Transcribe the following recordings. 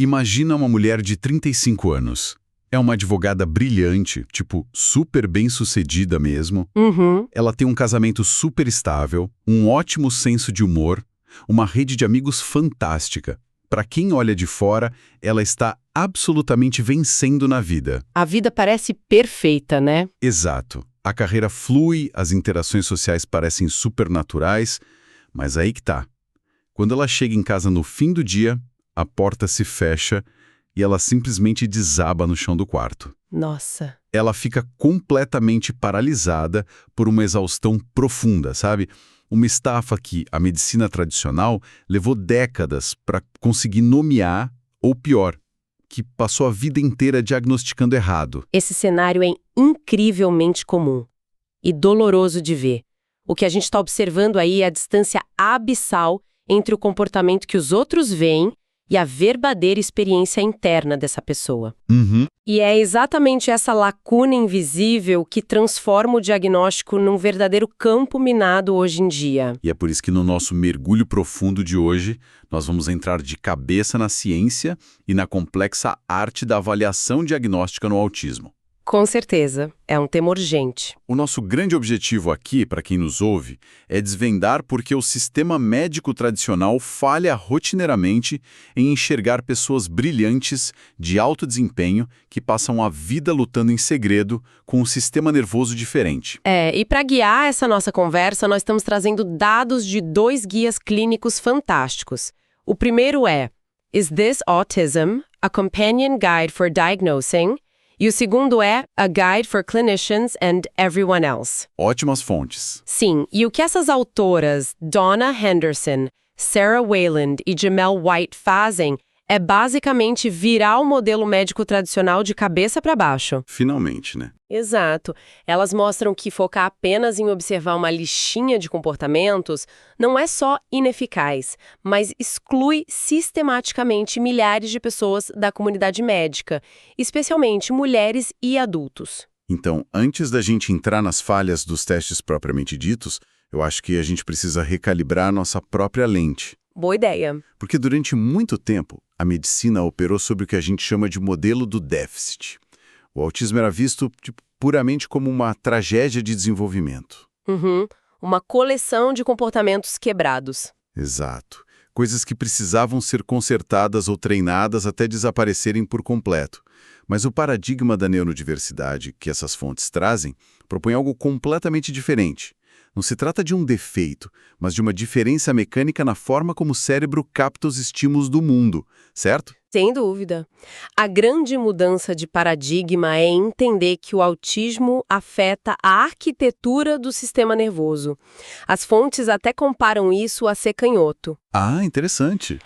Imagina uma mulher de 35 anos. É uma advogada brilhante, tipo, super bem-sucedida mesmo. Uhum. Ela tem um casamento super estável, um ótimo senso de humor, uma rede de amigos fantástica. Para quem olha de fora, ela está absolutamente vencendo na vida. A vida parece perfeita, né? Exato. A carreira flui, as interações sociais parecem supernaturais, mas aí que tá. Quando ela chega em casa no fim do dia, a porta se fecha e ela simplesmente desaba no chão do quarto. Nossa. Ela fica completamente paralisada por uma exaustão profunda, sabe? Uma estafa que a medicina tradicional levou décadas para conseguir nomear, ou pior, que passou a vida inteira diagnosticando errado. Esse cenário é incrivelmente comum e doloroso de ver. O que a gente está observando aí é a distância abissal entre o comportamento que os outros veem e a verdadeira experiência interna dessa pessoa. Uhum. E é exatamente essa lacuna invisível que transforma o diagnóstico num verdadeiro campo minado hoje em dia. E é por isso que no nosso mergulho profundo de hoje, nós vamos entrar de cabeça na ciência e na complexa arte da avaliação diagnóstica no autismo. Com certeza, é um tema urgente. O nosso grande objetivo aqui, para quem nos ouve, é desvendar por que o sistema médico tradicional falha rotineiramente em enxergar pessoas brilhantes, de alto desempenho, que passam a vida lutando em segredo com um sistema nervoso diferente. E para guiar essa nossa conversa, nós estamos trazendo dados de 2 guias clínicos fantásticos. O primeiro é Is This Autism? A Companion Guide for Diagnosing. E o segundo é A Guide for Clinicians and Everyone Else. Ótimas fontes. Sim, e o que essas autoras, Donna Henderson, Sarah Wayland e Jamel White fazem é basicamente virar o modelo médico tradicional de cabeça para baixo. Finalmente, né? Exato. Elas mostram que focar apenas em observar uma listinha de comportamentos não é só ineficaz, mas exclui sistematicamente milhares de pessoas da comunidade médica, especialmente mulheres e adultos. Então, antes da gente entrar nas falhas dos testes propriamente ditos, eu acho que a gente precisa recalibrar nossa própria lente. Boa ideia. Porque durante muito tempo, a medicina operou sobre o que a gente chama de modelo do déficit. O autismo era visto puramente como uma tragédia de desenvolvimento. Uma coleção de comportamentos quebrados. Exato. Coisas que precisavam ser consertadas ou treinadas até desaparecerem por completo. Mas o paradigma da neurodiversidade que essas fontes trazem propõe algo completamente diferente. Não se trata de um defeito, mas de uma diferença mecânica na forma como o cérebro capta os estímulos do mundo, certo? Sem dúvida. A grande mudança de paradigma é entender que o autismo afeta a arquitetura do sistema nervoso. As fontes até comparam isso a ser canhoto. Ah, interessante.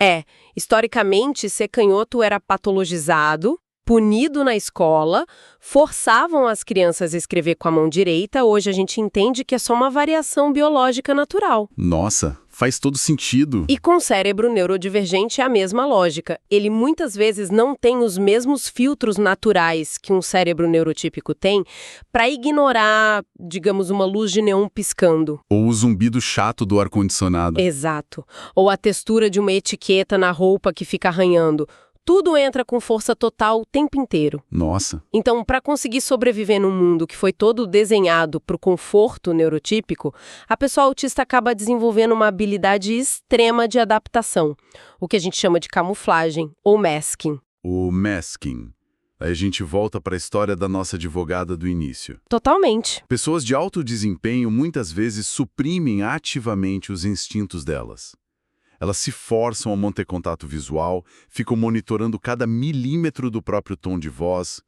Historicamente, ser canhoto era patologizado, punido na escola, forçavam as crianças a escrever com a mão direita. Hoje a gente entende que é só uma variação biológica natural. Nossa, faz todo sentido. E com o cérebro neurodivergente é a mesma lógica. Ele muitas vezes não tem os mesmos filtros naturais que um cérebro neurotípico tem para ignorar, digamos, uma luz de neon piscando. Ou o zumbido chato do ar-condicionado. Exato. Ou a textura de uma etiqueta na roupa que fica arranhando. Tudo entra com força total o tempo inteiro. Nossa. Então, para conseguir sobreviver num mundo que foi todo desenhado para o conforto neurotípico, a pessoa autista acaba desenvolvendo uma habilidade extrema de adaptação, o que a gente chama de camuflagem ou masking. O masking. Aí a gente volta para a história da nossa advogada do início. Totalmente. Pessoas de alto desempenho muitas vezes suprimem ativamente os instintos delas. Elas se forçam a manter contato visual, ficam monitorando cada milímetro do próprio tom de voz,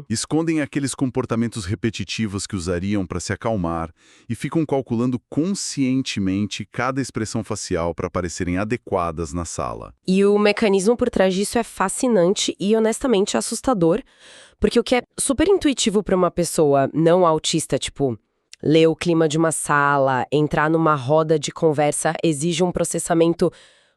escondem aqueles comportamentos repetitivos que usariam para se acalmar e ficam calculando conscientemente cada expressão facial para parecerem adequadas na sala. E o mecanismo por trás disso é fascinante e honestamente assustador, porque o que é super intuitivo para uma pessoa não autista, tipo ler o clima de uma sala, entrar numa roda de conversa, exige um processamento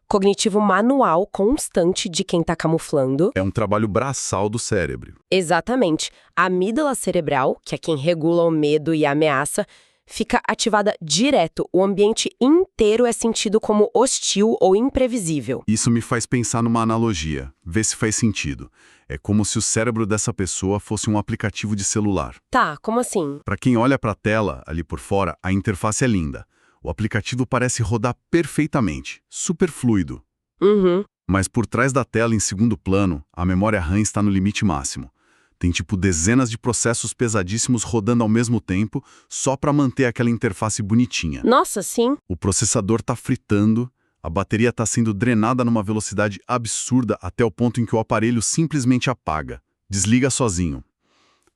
cognitivo manual constante de quem está camuflando. É um trabalho braçal do cérebro. Exatamente. A amígdala cerebral, que é quem regula o medo e a ameaça, fica ativada direto. O ambiente inteiro é sentido como hostil ou imprevisível. Isso me faz pensar numa analogia, ver se faz sentido. É como se o cérebro dessa pessoa fosse um aplicativo de celular. Tá, como assim? Para quem olha para a tela, ali por fora, a interface é linda. O aplicativo parece rodar perfeitamente, super fluido. Uhum. Mas por trás da tela, em segundo plano, a memória RAM está no limite máximo. Tem tipo dezenas de processos pesadíssimos rodando ao mesmo tempo, só para manter aquela interface bonitinha. Nossa, sim. O processador está fritando, a bateria está sendo drenada numa velocidade absurda até o ponto em que o aparelho simplesmente apaga, desliga sozinho.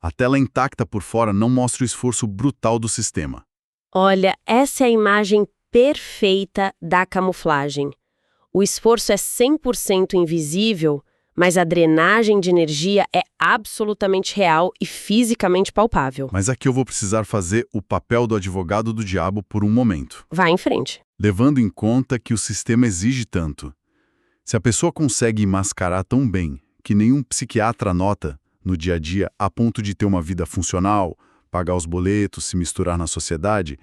A tela intacta por fora não mostra o esforço brutal do sistema. Olha, essa é a imagem perfeita da camuflagem. O esforço é 100% invisível, mas a drenagem de energia é absolutamente real e fisicamente palpável. Mas aqui eu vou precisar fazer o papel do advogado do diabo por um momento, Vai em frente. levando em conta que o sistema exige tanto. Se a pessoa consegue mascarar tão bem que nenhum psiquiatra nota no dia a dia a ponto de ter uma vida funcional, pagar os boletos, se misturar na sociedade,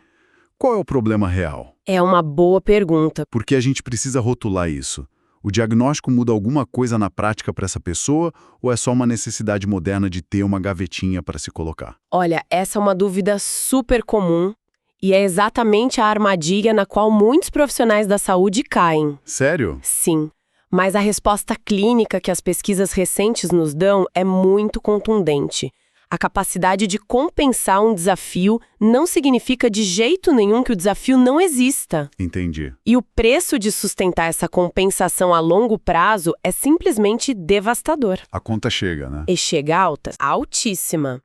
qual é o problema real? É uma boa pergunta. Por que a gente precisa rotular isso? O diagnóstico muda alguma coisa na prática para essa pessoa ou é só uma necessidade moderna de ter uma gavetinha para se colocar? Olha, essa é uma dúvida super comum e é exatamente a armadilha na qual muitos profissionais da saúde caem. Sério? Sim, mas a resposta clínica que as pesquisas recentes nos dão é muito contundente. A capacidade de compensar um desafio não significa de jeito nenhum que o desafio não exista. Entendi. E o preço de sustentar essa compensação a longo prazo é simplesmente devastador. A conta chega, né? E chega alta? Altíssima.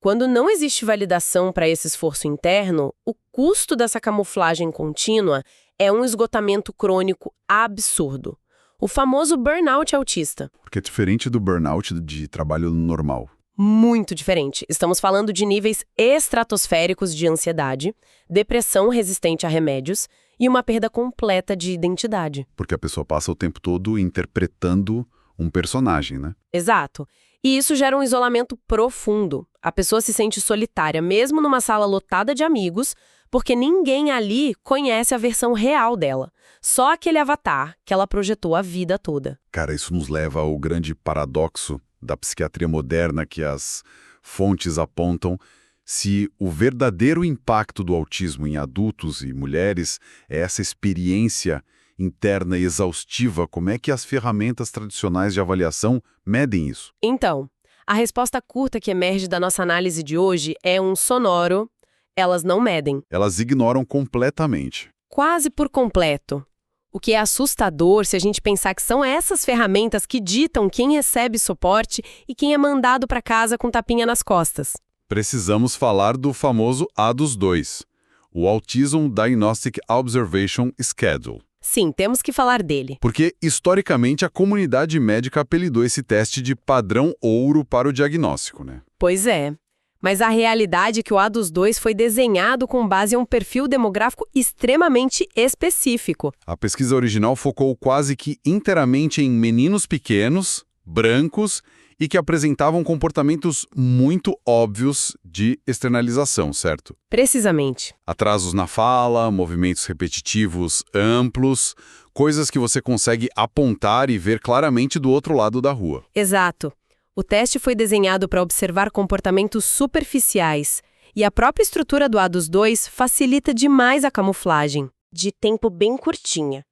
Quando não existe validação para esse esforço interno, o custo dessa camuflagem contínua é um esgotamento crônico absurdo. O famoso burnout autista. Porque é diferente do burnout de trabalho normal. Muito diferente. Estamos falando de níveis estratosféricos de ansiedade, depressão resistente a remédios e uma perda completa de identidade. Porque a pessoa passa o tempo todo interpretando um personagem, né? Exato. E isso gera um isolamento profundo. A pessoa se sente solitária, mesmo numa sala lotada de amigos, porque ninguém ali conhece a versão real dela. Só aquele avatar que ela projetou a vida toda. Cara, isso nos leva ao grande paradoxo da psiquiatria moderna que as fontes apontam. Se o verdadeiro impacto do autismo em adultos e mulheres é essa experiência interna e exaustiva, como é que as ferramentas tradicionais de avaliação medem isso? Então, a resposta curta que emerge da nossa análise de hoje é um sonoro: elas não medem. Elas ignoram completamente. Quase por completo. O que é assustador se a gente pensar que são essas ferramentas que ditam quem recebe suporte e quem é mandado para casa com tapinha nas costas. Precisamos falar do famoso ADUS-2, o Autism Diagnostic Observation Schedule. Sim, temos que falar dele. Porque, historicamente, a comunidade médica apelidou esse teste de padrão ouro para o diagnóstico, né? Pois é. Mas a realidade é que o ADUS-2 foi desenhado com base em um perfil demográfico extremamente específico. A pesquisa original focou quase que inteiramente em meninos pequenos, brancos e que apresentavam comportamentos muito óbvios de externalização, certo? Precisamente. Atrasos na fala, movimentos repetitivos amplos, coisas que você consegue apontar e ver claramente do outro lado da rua. Exato. O teste foi desenhado para observar comportamentos superficiais, e a própria estrutura do ADUS-2 facilita demais a camuflagem. De tempo bem curtinha,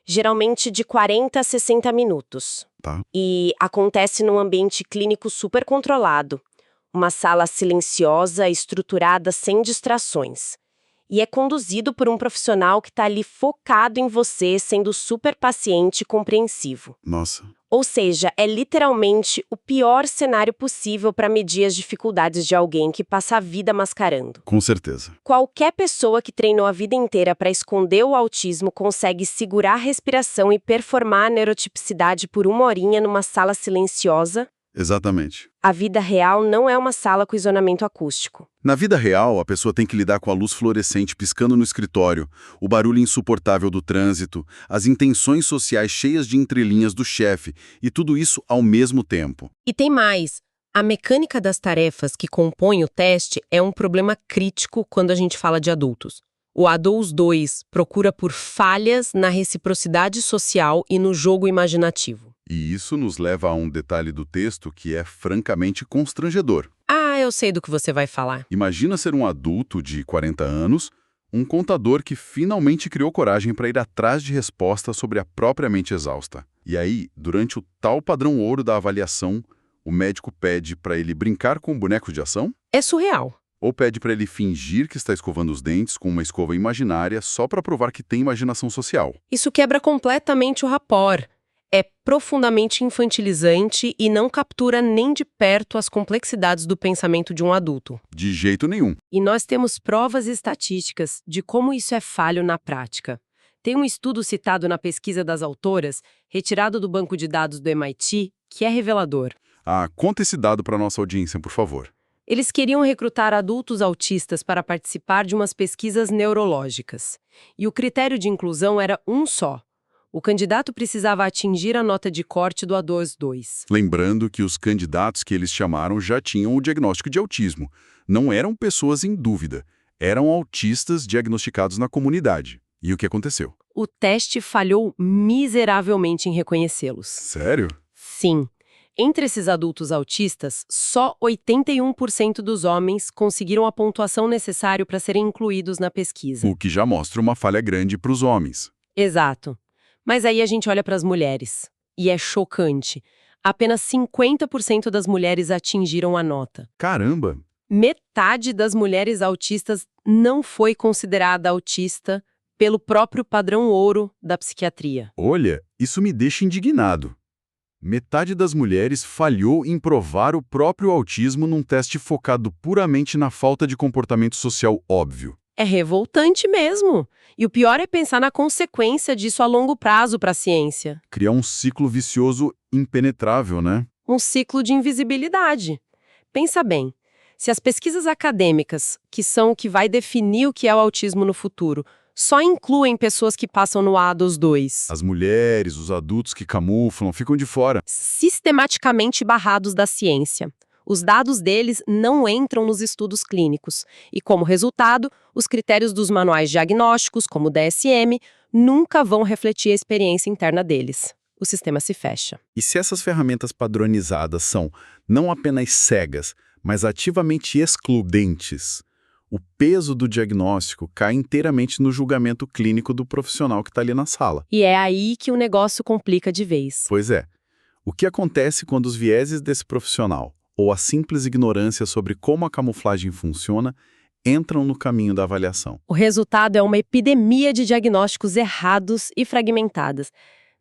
geralmente de 40 a 60 minutos. Tá. E acontece num ambiente clínico super controlado, uma sala silenciosa, estruturada sem distrações. E é conduzido por um profissional que está ali focado em você, sendo super paciente e compreensivo. Nossa. Ou seja, é literalmente o pior cenário possível para medir as dificuldades de alguém que passa a vida mascarando. Com certeza. Qualquer pessoa que treinou a vida inteira para esconder o autismo consegue segurar a respiração e performar a neurotipicidade por 1 horinha numa sala silenciosa. Exatamente. A vida real não é uma sala com isolamento acústico. Na vida real, a pessoa tem que lidar com a luz fluorescente piscando no escritório, o barulho insuportável do trânsito, as intenções sociais cheias de entrelinhas do chefe, e tudo isso ao mesmo tempo. E tem mais. A mecânica das tarefas que compõem o teste é um problema crítico quando a gente fala de adultos. O ADOS-2 procura por falhas na reciprocidade social e no jogo imaginativo. E isso nos leva a um detalhe do texto que é francamente constrangedor. Ah, eu sei do que você vai falar. Imagina ser um adulto de 40 anos, um contador que finalmente criou coragem para ir atrás de respostas sobre a própria mente exausta. E aí, durante o tal padrão ouro da avaliação, o médico pede para ele brincar com o boneco de ação? É surreal. Ou pede para ele fingir que está escovando os dentes com uma escova imaginária só para provar que tem imaginação social? Isso quebra completamente o rapport. É profundamente infantilizante e não captura nem de perto as complexidades do pensamento de um adulto. De jeito nenhum. E nós temos provas estatísticas de como isso é falho na prática. Tem um estudo citado na pesquisa das autoras, retirado do banco de dados do MIT, que é revelador. Conta esse dado para nossa audiência, por favor. Eles queriam recrutar adultos autistas para participar de umas pesquisas neurológicas. E o critério de inclusão era um só. O candidato precisava atingir a nota de corte do ADOS-2. Lembrando que os candidatos que eles chamaram já tinham o diagnóstico de autismo. Não eram pessoas em dúvida, eram autistas diagnosticados na comunidade. E o que aconteceu? O teste falhou miseravelmente em reconhecê-los. Sério? Sim. Entre esses adultos autistas, só 81% dos homens conseguiram a pontuação necessária para serem incluídos na pesquisa. O que já mostra uma falha grande para os homens. Exato. Mas aí a gente olha para as mulheres. E é chocante. Apenas 50% das mulheres atingiram a nota. Caramba! Metade das mulheres autistas não foi considerada autista pelo próprio padrão ouro da psiquiatria. Olha, isso me deixa indignado. Metade das mulheres falhou em provar o próprio autismo num teste focado puramente na falta de comportamento social óbvio. É revoltante mesmo. E o pior é pensar na consequência disso a longo prazo para a ciência. Criar um ciclo vicioso impenetrável, né? Um ciclo de invisibilidade. Pensa bem, se as pesquisas acadêmicas, que são o que vai definir o que é o autismo no futuro, só incluem pessoas que passam no ADOS-2. As mulheres, os adultos que camuflam, ficam de fora. Sistematicamente barrados da ciência. Os dados deles não entram nos estudos clínicos. E, como resultado, os critérios dos manuais diagnósticos, como o DSM, nunca vão refletir a experiência interna deles. O sistema se fecha. E se essas ferramentas padronizadas são não apenas cegas, mas ativamente excludentes, o peso do diagnóstico cai inteiramente no julgamento clínico do profissional que está ali na sala. E é aí que o negócio complica de vez. Pois é. O que acontece quando os vieses desse profissional, ou a simples ignorância sobre como a camuflagem funciona, entram no caminho da avaliação? O resultado é uma epidemia de diagnósticos errados e fragmentados.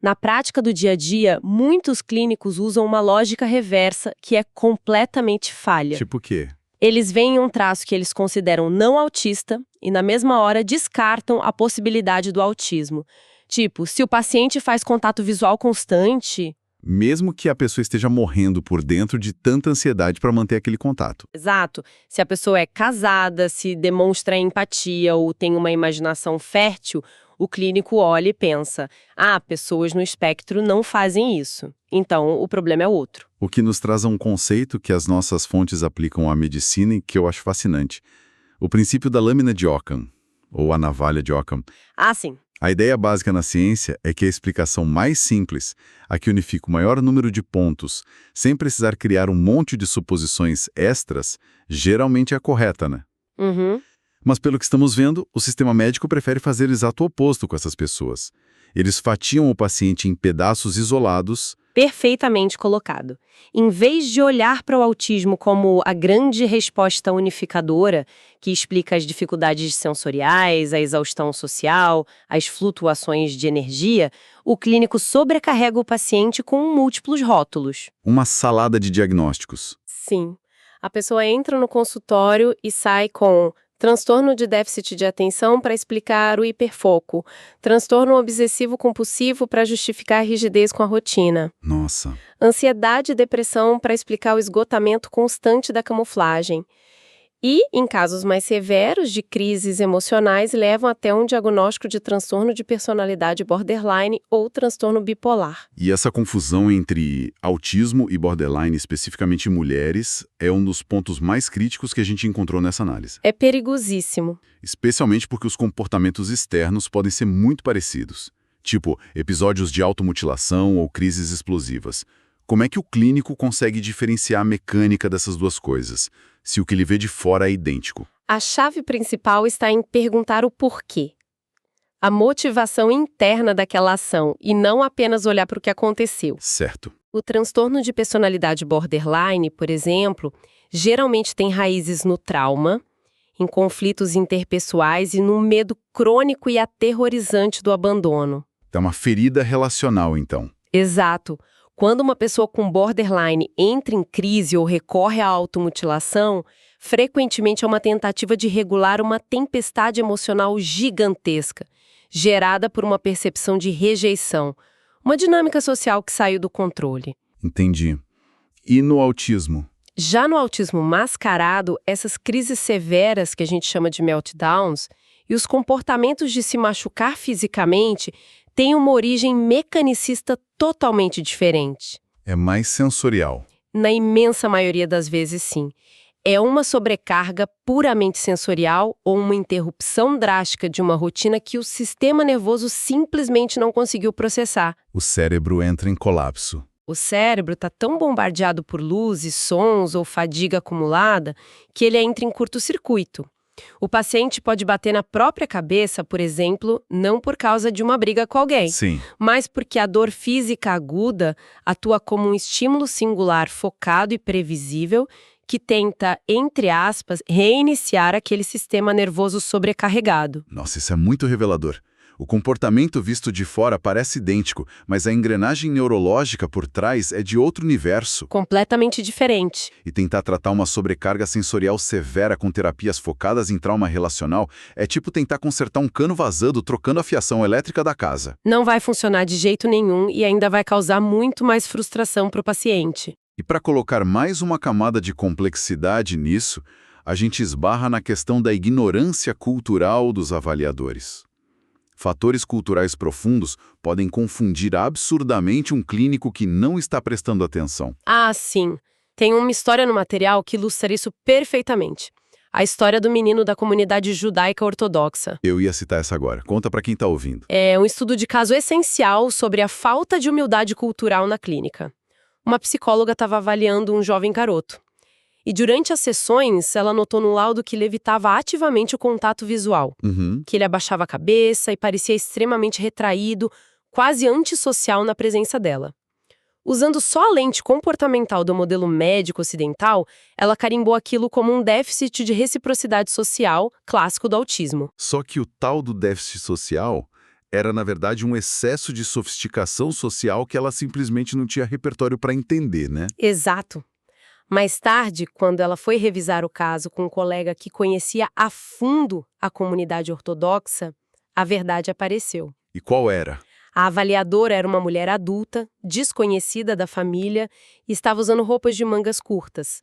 Na prática do dia a dia, muitos clínicos usam uma lógica reversa que é completamente falha. Tipo o quê? Eles veem um traço que eles consideram não autista e, na mesma hora, descartam a possibilidade do autismo. Tipo, se o paciente faz contato visual constante... Mesmo que a pessoa esteja morrendo por dentro de tanta ansiedade para manter aquele contato. Exato. Se a pessoa é casada, se demonstra empatia ou tem uma imaginação fértil, o clínico olha e pensa, pessoas no espectro não fazem isso. Então, o problema é outro. O que nos traz a um conceito que as nossas fontes aplicam à medicina e que eu acho fascinante. O princípio da lâmina de Ockham, ou a navalha de Ockham. Sim. A ideia básica na ciência é que a explicação mais simples, a que unifica o maior número de pontos, sem precisar criar um monte de suposições extras, geralmente é a correta, né? Uhum. Mas pelo que estamos vendo, o sistema médico prefere fazer o exato oposto com essas pessoas. Eles fatiam o paciente em pedaços isolados. Perfeitamente colocado. Em vez de olhar para o autismo como a grande resposta unificadora, que explica as dificuldades sensoriais, a exaustão social, as flutuações de energia, o clínico sobrecarrega o paciente com múltiplos rótulos. Uma salada de diagnósticos. Sim. A pessoa entra no consultório e sai com transtorno de déficit de atenção para explicar o hiperfoco, transtorno obsessivo-compulsivo para justificar a rigidez com a rotina. Nossa. Ansiedade e depressão para explicar o esgotamento constante da camuflagem. E, em casos mais severos de crises emocionais, levam até um diagnóstico de transtorno de personalidade borderline ou transtorno bipolar. E essa confusão entre autismo e borderline, especificamente em mulheres, é um dos pontos mais críticos que a gente encontrou nessa análise. É perigosíssimo. Especialmente porque os comportamentos externos podem ser muito parecidos, tipo episódios de automutilação ou crises explosivas. Como é que o clínico consegue diferenciar a mecânica dessas duas coisas, se o que ele vê de fora é idêntico? A chave principal está em perguntar o porquê. A motivação interna daquela ação e não apenas olhar para o que aconteceu. Certo. O transtorno de personalidade borderline, por exemplo, geralmente tem raízes no trauma, em conflitos interpessoais e no medo crônico e aterrorizante do abandono. É uma ferida relacional, então. Exato. Quando uma pessoa com borderline entra em crise ou recorre à automutilação, frequentemente é uma tentativa de regular uma tempestade emocional gigantesca, gerada por uma percepção de rejeição, uma dinâmica social que saiu do controle. Entendi. E no autismo? Já no autismo mascarado, essas crises severas que a gente chama de meltdowns e os comportamentos de se machucar fisicamente têm uma origem mecanicista totalmente diferente. É mais sensorial. Na imensa maioria das vezes, sim. É uma sobrecarga puramente sensorial ou uma interrupção drástica de uma rotina que o sistema nervoso simplesmente não conseguiu processar. O cérebro entra em colapso. O cérebro está tão bombardeado por luzes, sons ou fadiga acumulada que ele entra em curto-circuito. O paciente pode bater na própria cabeça, por exemplo, não por causa de uma briga com alguém, Sim. mas porque a dor física aguda atua como um estímulo singular focado e previsível que tenta, entre aspas, reiniciar aquele sistema nervoso sobrecarregado. Nossa, isso é muito revelador. O comportamento visto de fora parece idêntico, mas a engrenagem neurológica por trás é de outro universo. Completamente diferente. E tentar tratar uma sobrecarga sensorial severa com terapias focadas em trauma relacional é tipo tentar consertar um cano vazando trocando a fiação elétrica da casa. Não vai funcionar de jeito nenhum e ainda vai causar muito mais frustração para o paciente. E para colocar mais uma camada de complexidade nisso, a gente esbarra na questão da ignorância cultural dos avaliadores. Fatores culturais profundos podem confundir absurdamente um clínico que não está prestando atenção. Ah, sim. Tem uma história no material que ilustra isso perfeitamente. A história do menino da comunidade judaica ortodoxa. Eu ia citar essa agora. Conta para quem está ouvindo. É um estudo de caso essencial sobre a falta de humildade cultural na clínica. Uma psicóloga estava avaliando um jovem garoto. E durante as sessões, ela notou no laudo que ele evitava ativamente o contato visual. Que ele abaixava a cabeça e parecia extremamente retraído, quase antissocial na presença dela. Usando só a lente comportamental do modelo médico ocidental, ela carimbou aquilo como um déficit de reciprocidade social clássico do autismo. Só que o tal do déficit social era, na verdade, um excesso de sofisticação social que ela simplesmente não tinha repertório para entender, né? Exato. Mais tarde, quando ela foi revisar o caso com um colega que conhecia a fundo a comunidade ortodoxa, a verdade apareceu. E qual era? A avaliadora era uma mulher adulta, desconhecida da família e estava usando roupas de mangas curtas.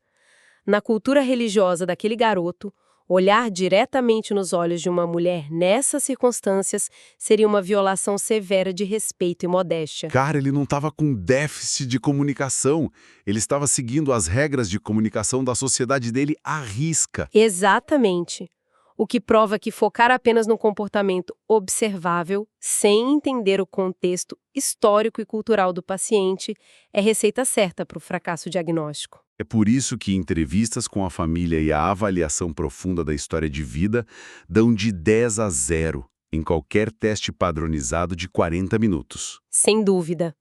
Na cultura religiosa daquele garoto, olhar diretamente nos olhos de uma mulher nessas circunstâncias seria uma violação severa de respeito e modéstia. Cara, ele não estava com déficit de comunicação. Ele estava seguindo as regras de comunicação da sociedade dele à risca. Exatamente. O que prova que focar apenas no comportamento observável, sem entender o contexto histórico e cultural do paciente, é receita certa para o fracasso diagnóstico. É por isso que entrevistas com a família e a avaliação profunda da história de vida dão de 10 a 0 em qualquer teste padronizado de 40 minutos. Sem dúvida.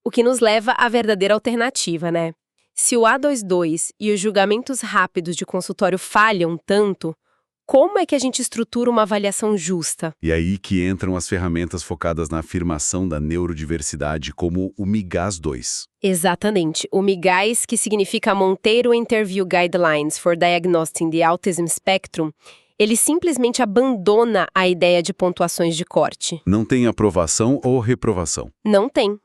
O que nos leva à verdadeira alternativa, né? Se o A22 e os julgamentos rápidos de consultório falham tanto, como é que a gente estrutura uma avaliação justa? E aí que entram as ferramentas focadas na afirmação da neurodiversidade, como o MIGAS-2. Exatamente. O MIGAS, que significa Monteiro Interview Guidelines for Diagnosing the Autism Spectrum, ele simplesmente abandona a ideia de pontuações de corte. Não tem aprovação ou reprovação. Não tem.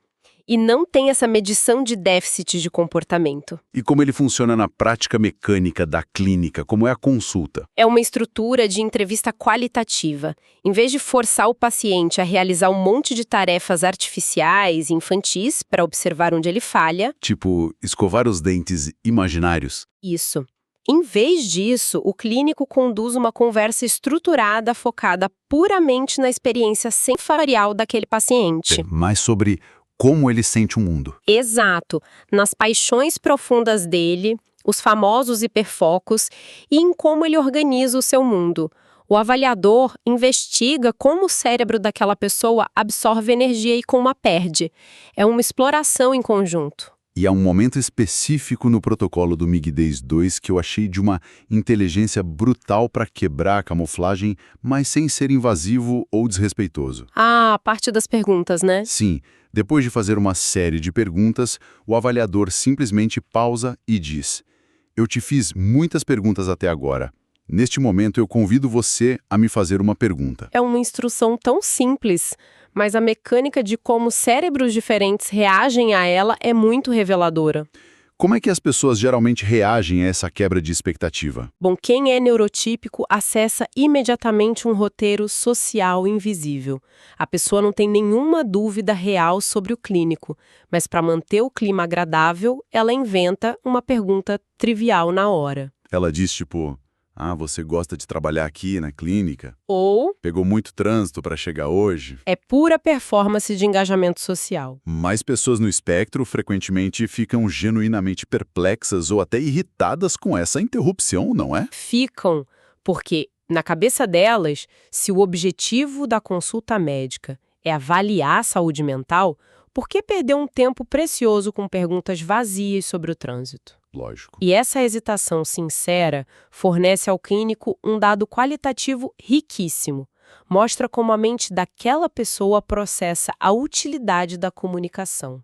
E não tem essa medição de déficit de comportamento. E como ele funciona na prática mecânica da clínica? Como é a consulta? É uma estrutura de entrevista qualitativa. Em vez de forçar o paciente a realizar um monte de tarefas artificiais e infantis para observar onde ele falha, Tipo, escovar os dentes imaginários? isso. Em vez disso, o clínico conduz uma conversa estruturada focada puramente na experiência sensorial daquele paciente. Mais sobre como ele sente o mundo. Exato, nas paixões profundas dele, os famosos hiperfocos e em como ele organiza o seu mundo. O avaliador investiga como o cérebro daquela pessoa absorve energia e como a perde. É uma exploração em conjunto. E há um momento específico no protocolo do MIG-10-2 que eu achei de uma inteligência brutal para quebrar a camuflagem, mas sem ser invasivo ou desrespeitoso. Ah, a parte das perguntas, né? Sim, depois de fazer uma série de perguntas, o avaliador simplesmente pausa e diz: "Eu te fiz muitas perguntas até agora. Neste momento eu convido você a me fazer uma pergunta." É uma instrução tão simples, mas a mecânica de como cérebros diferentes reagem a ela é muito reveladora. Como é que as pessoas geralmente reagem a essa quebra de expectativa? Bom, quem é neurotípico acessa imediatamente um roteiro social invisível. A pessoa não tem nenhuma dúvida real sobre o clínico, mas para manter o clima agradável, ela inventa uma pergunta trivial na hora. Ela diz tipo: "Ah, você gosta de trabalhar aqui na clínica? Ou Pegou muito trânsito para chegar hoje?" é pura performance de engajamento social. Mais pessoas no espectro frequentemente ficam genuinamente perplexas ou até irritadas com essa interrupção, não é? Ficam, porque, na cabeça delas, se o objetivo da consulta médica é avaliar a saúde mental, por que perder um tempo precioso com perguntas vazias sobre o trânsito? Lógico. E essa hesitação sincera fornece ao clínico um dado qualitativo riquíssimo. Mostra como a mente daquela pessoa processa a utilidade da comunicação.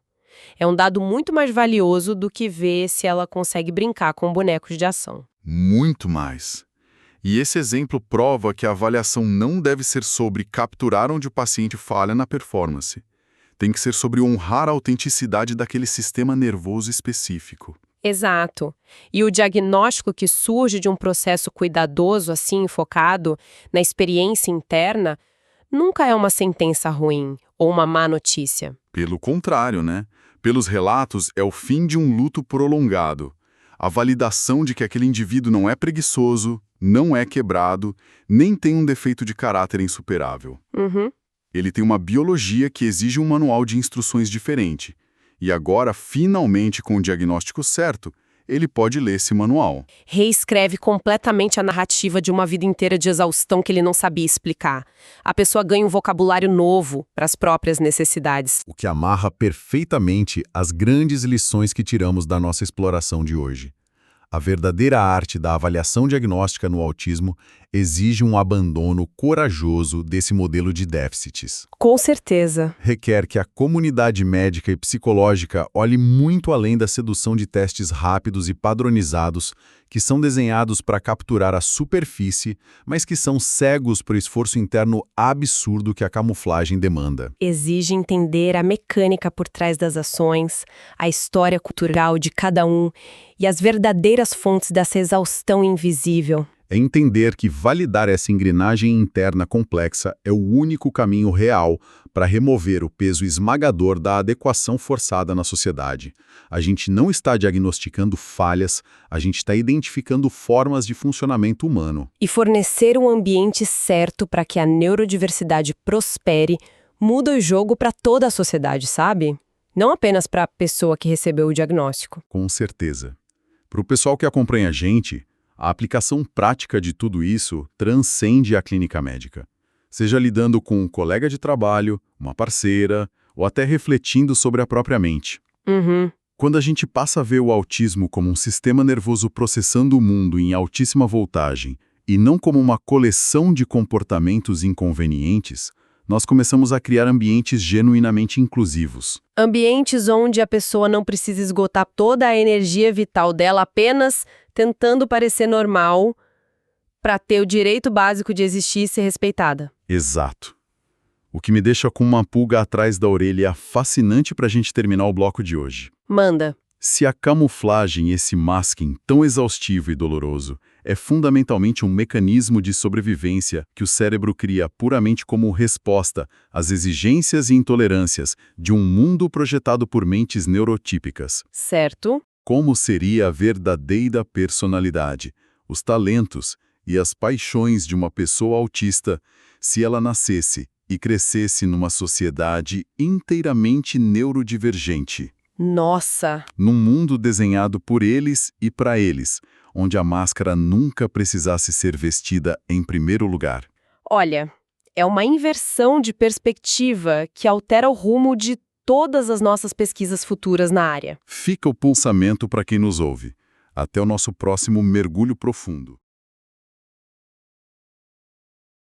É um dado muito mais valioso do que ver se ela consegue brincar com bonecos de ação. Muito mais. E esse exemplo prova que a avaliação não deve ser sobre capturar onde o paciente falha na performance. Tem que ser sobre honrar a autenticidade daquele sistema nervoso específico. Exato. E o diagnóstico que surge de um processo cuidadoso, assim, focado na experiência interna, nunca é uma sentença ruim ou uma má notícia. Pelo contrário, né? Pelos relatos, é o fim de um luto prolongado. A validação de que aquele indivíduo não é preguiçoso, não é quebrado, nem tem um defeito de caráter insuperável. Uhum. Ele tem uma biologia que exige um manual de instruções diferente. E agora, finalmente, com o diagnóstico certo, ele pode ler esse manual. Reescreve completamente a narrativa de uma vida inteira de exaustão que ele não sabia explicar. A pessoa ganha um vocabulário novo para as próprias necessidades. O que amarra perfeitamente as grandes lições que tiramos da nossa exploração de hoje. A verdadeira arte da avaliação diagnóstica no autismo exige um abandono corajoso desse modelo de déficits. Com certeza. Requer que a comunidade médica e psicológica olhe muito além da sedução de testes rápidos e padronizados que são desenhados para capturar a superfície, mas que são cegos para o esforço interno absurdo que a camuflagem demanda. Exige entender a mecânica por trás das ações, a história cultural de cada um e as verdadeiras fontes dessa exaustão invisível. É entender que validar essa engrenagem interna complexa é o único caminho real para remover o peso esmagador da adequação forçada na sociedade. A gente não está diagnosticando falhas, a gente está identificando formas de funcionamento humano. E fornecer um ambiente certo para que a neurodiversidade prospere muda o jogo para toda a sociedade, sabe? Não apenas para a pessoa que recebeu o diagnóstico. Com certeza. Para o pessoal que acompanha a gente, a aplicação prática de tudo isso transcende a clínica médica. Seja lidando com um colega de trabalho, uma parceira, ou até refletindo sobre a própria mente. Uhum. Quando a gente passa a ver o autismo como um sistema nervoso processando o mundo em altíssima voltagem e não como uma coleção de comportamentos inconvenientes, nós começamos a criar ambientes genuinamente inclusivos. Ambientes onde a pessoa não precisa esgotar toda a energia vital dela apenas tentando parecer normal para ter o direito básico de existir e ser respeitada. Exato. O que me deixa com uma pulga atrás da orelha fascinante para a gente terminar o bloco de hoje. Manda. Se a camuflagem, esse masking tão exaustivo e doloroso, é fundamentalmente um mecanismo de sobrevivência que o cérebro cria puramente como resposta às exigências e intolerâncias de um mundo projetado por mentes neurotípicas. Certo. Como seria a verdadeira personalidade, os talentos e as paixões de uma pessoa autista se ela nascesse e crescesse numa sociedade inteiramente neurodivergente? Nossa! Num mundo desenhado por eles e para eles, onde a máscara nunca precisasse ser vestida em primeiro lugar. Olha, é uma inversão de perspectiva que altera o rumo de todas as nossas pesquisas futuras na área. Fica o pulsamento para quem nos ouve. Até o nosso próximo mergulho profundo.